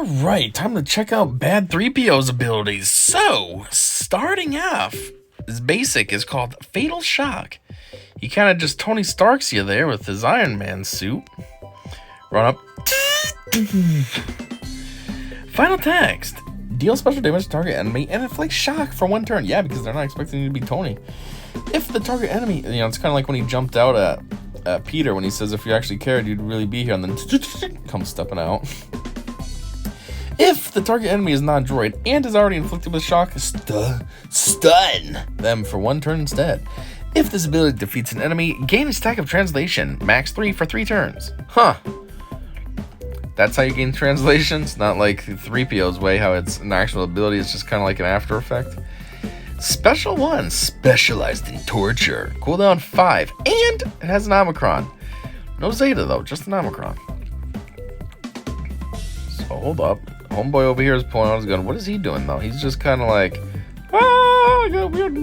Alright, time to check out Bad 3PO's abilities. So, starting off, his basic is called Fatal Shock. He kind of just Tony Starks you there with his Iron Man suit. Run up. Final text. Deal special damage to target enemy and inflict shock for 1 turn. Yeah, because they're not expecting you to be Tony. If the target enemy, it's kind of like when he jumped out at Peter when he says, if you actually cared, you'd really be here, and then comes stepping out. If the target enemy is not a droid and is already inflicted with shock, stun them for 1 turn instead. If this ability defeats an enemy, gain a stack of translation, max 3 for 3 turns. Huh. That's how you gain translations, not like 3PO's way, how it's an actual ability, it's just kind of like an after effect. Special 1, specialized in torture, cooldown 5, and it has an Omicron. No Zeta though, just an Omicron. So hold up. Homeboy over here is pulling out his gun. What is he doing though? He's just kind of like, I got weird.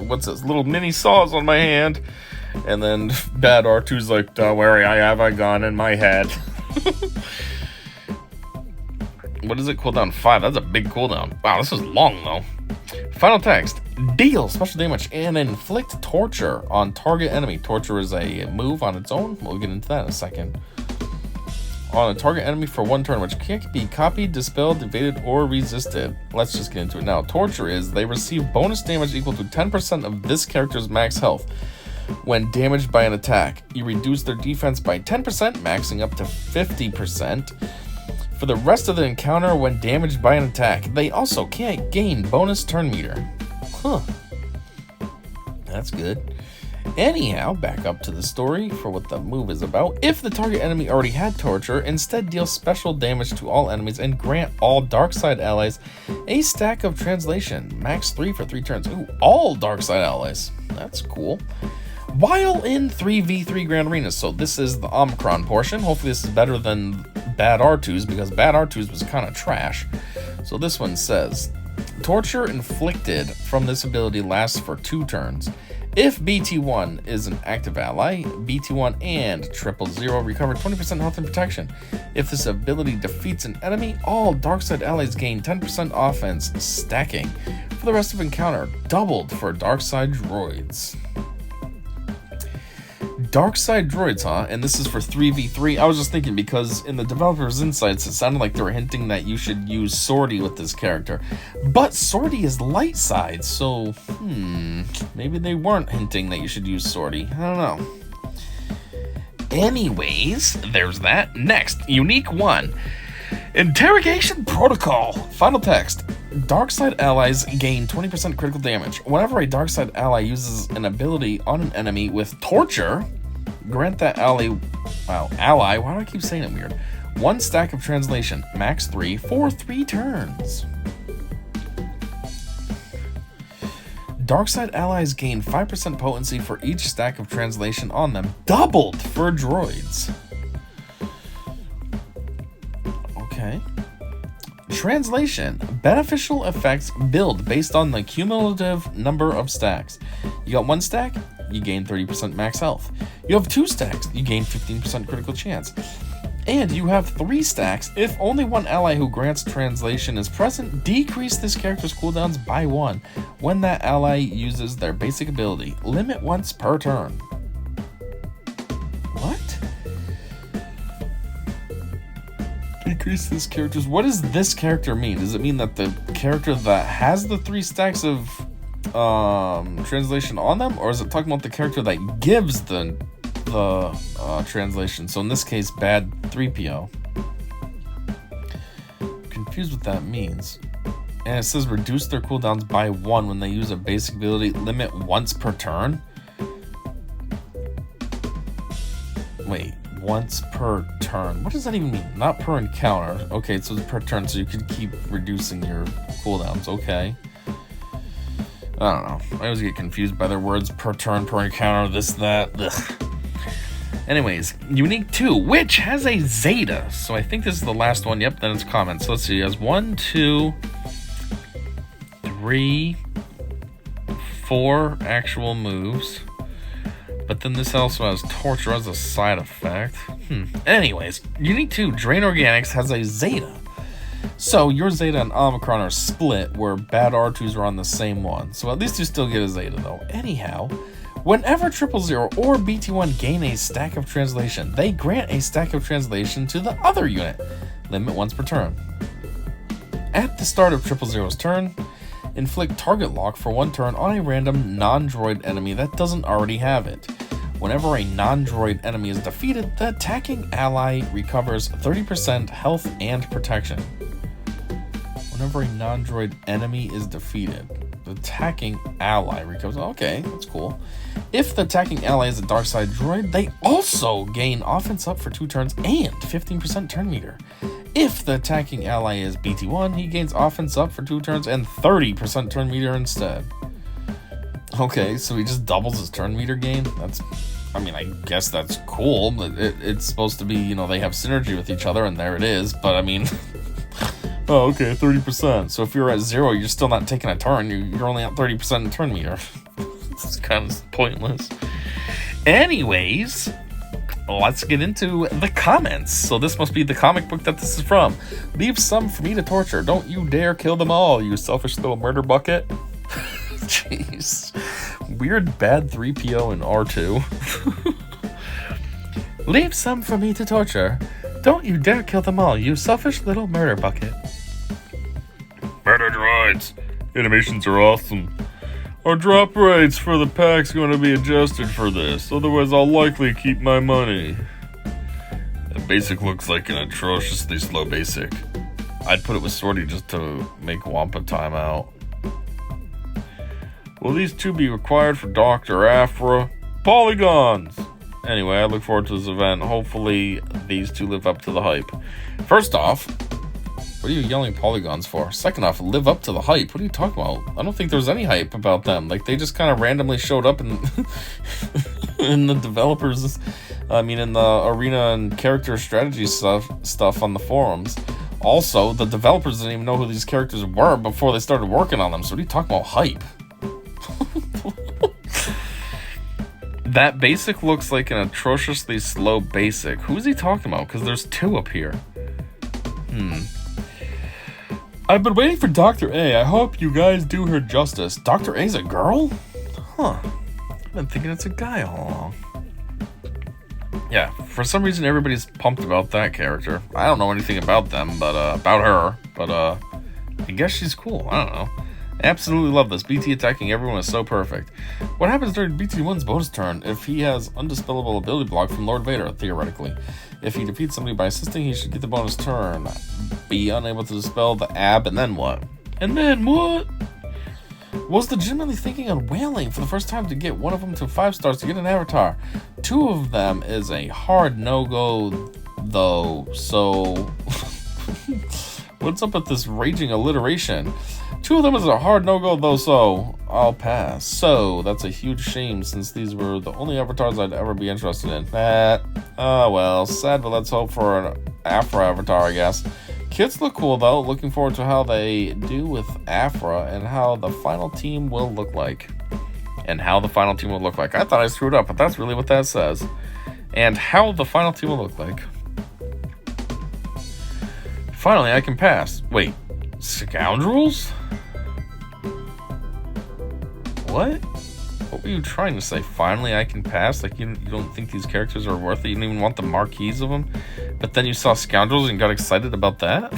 What's this? Little mini saws on my hand. And then Bad R2's like, don't worry, I have a gun in my head. What is it? Cooldown 5. That's a big cooldown. Wow, this is long though. Final text. Deal special damage and inflict torture on target enemy. Torture is a move on its own. We'll get into that in a second. On a target enemy for 1 turn, which can't be copied, dispelled, evaded, or resisted. Let's just get into it now. Torture is they receive bonus damage equal to 10% of this character's max health when damaged by an attack. You reduce their defense by 10%, maxing up to 50%. For the rest of the encounter when damaged by an attack, they also can't gain bonus turn meter. Huh. That's good. Anyhow, back up to the story for what the move is about. If the target enemy already had torture, instead deal special damage to all enemies and grant all dark side allies a stack of translation. Max 3 for 3 turns. Ooh, all dark side allies. That's cool. While in 3v3 Grand Arenas, so this is the Omicron portion. Hopefully this is better than Bad R2's, because Bad R2's was kind of trash. So this one says, torture inflicted from this ability lasts for 2 turns. If BT1 is an active ally, BT1 and 000 recover 20% health and protection. If this ability defeats an enemy, all darkside allies gain 10% offense, stacking. For the rest of encounter, doubled for darkside droids. Darkside droids, huh? And this is for 3v3. I was just thinking, because in the developer's insights, it sounded like they were hinting that you should use Sortie with this character. But Sortie is light side, so, maybe they weren't hinting that you should use Sortie. I don't know. Anyways, there's that. Next, unique 1. Interrogation Protocol. Final text. Darkside allies gain 20% critical damage. Whenever a darkside ally uses an ability on an enemy with torture, grant that ally, why do I keep saying it weird? 1 stack of translation, max 3 for 3 turns. Darkside allies gain 5% potency for each stack of translation on them, doubled for droids. Okay. Translation. Beneficial effects build based on the cumulative number of stacks. You got 1 stack, you gain 30% max health. You have 2 stacks, you gain 15% critical chance. And you have 3 stacks. If only 1 ally who grants translation is present, decrease this character's cooldowns by 1 when that ally uses their basic ability. Limit once per turn. What? Decrease this character's... What does this character mean? Does it mean that the character that has the 3 stacks of translation on them? Or is it talking about the character that gives the translation? So in this case, Bad 3PO. Confused what that means. And it says reduce their cooldowns by 1 when they use a basic ability. Limit once per turn? Wait. Once per turn. What does that even mean? Not per encounter. Okay, so it's per turn, so you can keep reducing your cooldowns. Okay. I don't know. I always get confused by their words. Per turn, per encounter, this, that. Ugh. Anyways, unique 2, which has a Zeta. So I think this is the last one. Yep, then it's comments. So let's see. It has 1, 2, 3, 4 actual moves. But then this also has torture as a side effect. Anyways, Unit 2, Drain Organics has a Zeta. So your Zeta and Omicron are split, where bad R2s are on the same one. So at least you still get a Zeta though. Anyhow, whenever 000 or BT1 gain a stack of translation, they grant a stack of translation to the other unit. Limit once per turn. At the start of 000's turn, inflict target lock for 1 turn on a random non-droid enemy that doesn't already have it. Whenever a non-droid enemy is defeated, the attacking ally recovers 30% health and protection. Whenever a non-droid enemy is defeated, the attacking ally recovers... Okay, that's cool. If the attacking ally is a dark side droid, they also gain offense up for 2 turns and 15% turn meter. If the attacking ally is BT1, he gains offense up for 2 turns and 30% turn meter instead. Okay, so he just doubles his turn meter gain? I mean, I guess that's cool, but it's supposed to be, you know, they have synergy with each other, and there it is, but I mean... oh, okay, 30%. So if you're at 0, you're still not taking a turn, you're only at 30% in turn meter. It's kind of pointless. Anyways... let's get into the comments. So this must be the comic book that this is from. Leave some for me to torture. Don't you dare kill them all, you selfish little murder bucket. Jeez. Weird bad 3PO and R2. Leave some for me to torture. Don't you dare kill them all, you selfish little murder bucket. Murder droids. Animations are awesome. Our drop rates for the pack's going to be adjusted for this, otherwise I'll likely keep my money. That basic looks like an atrociously slow basic. I'd put it with Sortie just to make Wampa time out. Will these 2 be required for Dr. Aphra? Polygons! Anyway, I look forward to this event. Hopefully these 2 live up to the hype. First off, what are you yelling polygons for? Second off, live up to the hype. What are you talking about? I don't think there was any hype about them. Like, they just kind of randomly showed up in, in the developers, in the arena and character strategy stuff on the forums. Also, the developers didn't even know who these characters were before they started working on them. So what are you talking about hype? That basic looks like an atrociously slow basic. Who's he talking about? Because there's 2 up here. I've been waiting for Dr. A. I hope you guys do her justice. Dr. A's a girl? Huh. I've been thinking it's a guy all along. Yeah, for some reason everybody's pumped about that character. I don't know anything about them, but about her. But I guess she's cool. I don't know. I absolutely love this. BT attacking everyone is so perfect. What happens during BT1's bonus turn if he has undispellable ability block from Lord Vader, theoretically? If he defeats somebody by assisting, he should get the bonus turn. Be unable to dispel the ab, and then what? And then what? Was legitimately thinking on whaling for the first time to get one of them to 5 stars to get an avatar. 2 of them is a hard no-go, though, so... What's up with this raging alliteration? 2 of them is a hard no-go, though, so I'll pass. So, that's a huge shame, since these were the only avatars I'd ever be interested in. Well, sad, but let's hope for an Aphra avatar, I guess. Kits look cool, though. Looking forward to how they do with Aphra and how the final team will look like. I thought I screwed up, but that's really what that says. And how the final team will look like. Finally, I can pass. Wait, scoundrels? What? What were you trying to say? Finally, I can pass? Like, you don't think these characters are worth it? You didn't even want the marquees of them? But then you saw scoundrels and got excited about that?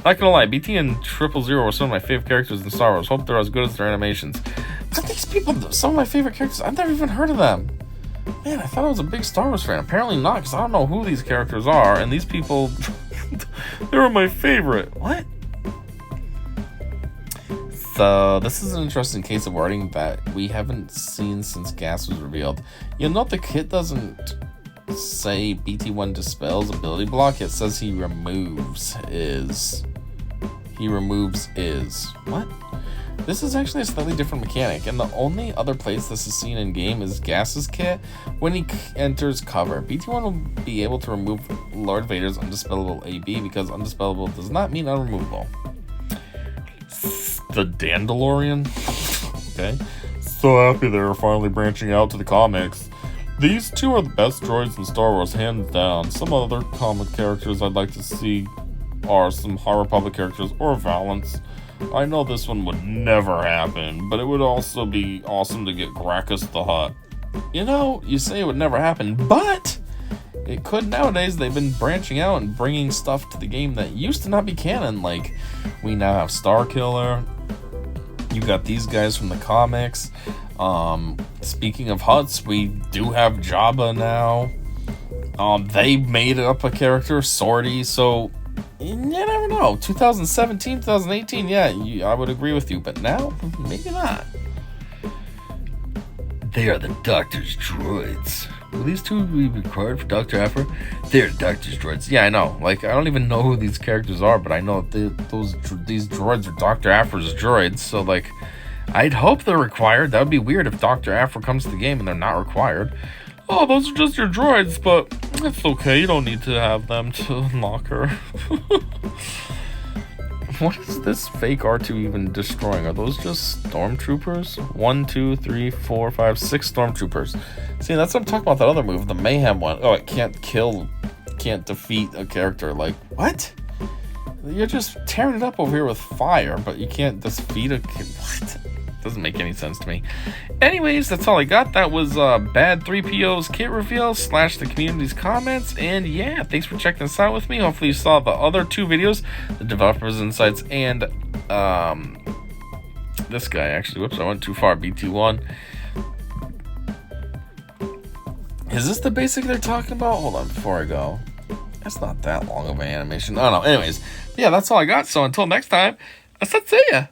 Not gonna lie, BT and 000 were some of my favorite characters in Star Wars. Hope they're as good as their animations. But these people, some of my favorite characters, I've never even heard of them. Man, I thought I was a big Star Wars fan. Apparently not, because I don't know who these characters are. And these people, they were my favorite. What? So, this is an interesting case of wording that we haven't seen since Gas was revealed. You'll note the kit doesn't say BT1 dispels ability block. It says he removes is. He removes is. What? This is actually a slightly different mechanic, and the only other place this is seen in game is Gas's kit when he enters cover. BT1 will be able to remove Lord Vader's undispellable AB because undispellable does not mean unremovable. The Dandalorian? Okay. So happy they're finally branching out to the comics. These two are the best droids in Star Wars, hands down. Some other comic characters I'd like to see are some High Republic characters or Valance. I know this one would never happen, but it would also be awesome to get Gracchus the Hutt. You know, you say it would never happen, but it could nowadays. They've been branching out and bringing stuff to the game that used to not be canon. Like, we now have Starkiller. You got these guys from the comics. Speaking of Hutts, we do have Jabba now. They made up a character, Sortie, so you never know. 2017, 2018, yeah, I would agree with you, but now, maybe not. They are the Doctor's droids. Will these two be required for Dr. Aphra? They're Doctor's droids. Yeah, I know. Like, I don't even know who these characters are, but I know these droids are Dr. Aphra's droids, so, like, I'd hope they're required. That would be weird if Dr. Aphra comes to the game and they're not required. Oh, those are just your droids, but it's okay. You don't need to have them to unlock her. What is this fake R2 even destroying? Are those just stormtroopers? 1, 2, 3, 4, 5, 6 stormtroopers. See, that's what I'm talking about, that other move, the mayhem one. Oh, it can't defeat a character. Like, what? You're just tearing it up over here with fire, but you can't defeat a... What? Doesn't make any sense to me. Anyways, that's all I got. That was Bad 3PO's kit reveal / the community's comments. And yeah, thanks for checking this out with me. Hopefully you saw the other 2 videos, the developers' insights and this guy actually. Whoops, I went too far. BT1. Is this the basic they're talking about? Hold on before I go. That's not that long of an animation. I don't know. Anyways, yeah, that's all I got. So until next time, I said see ya.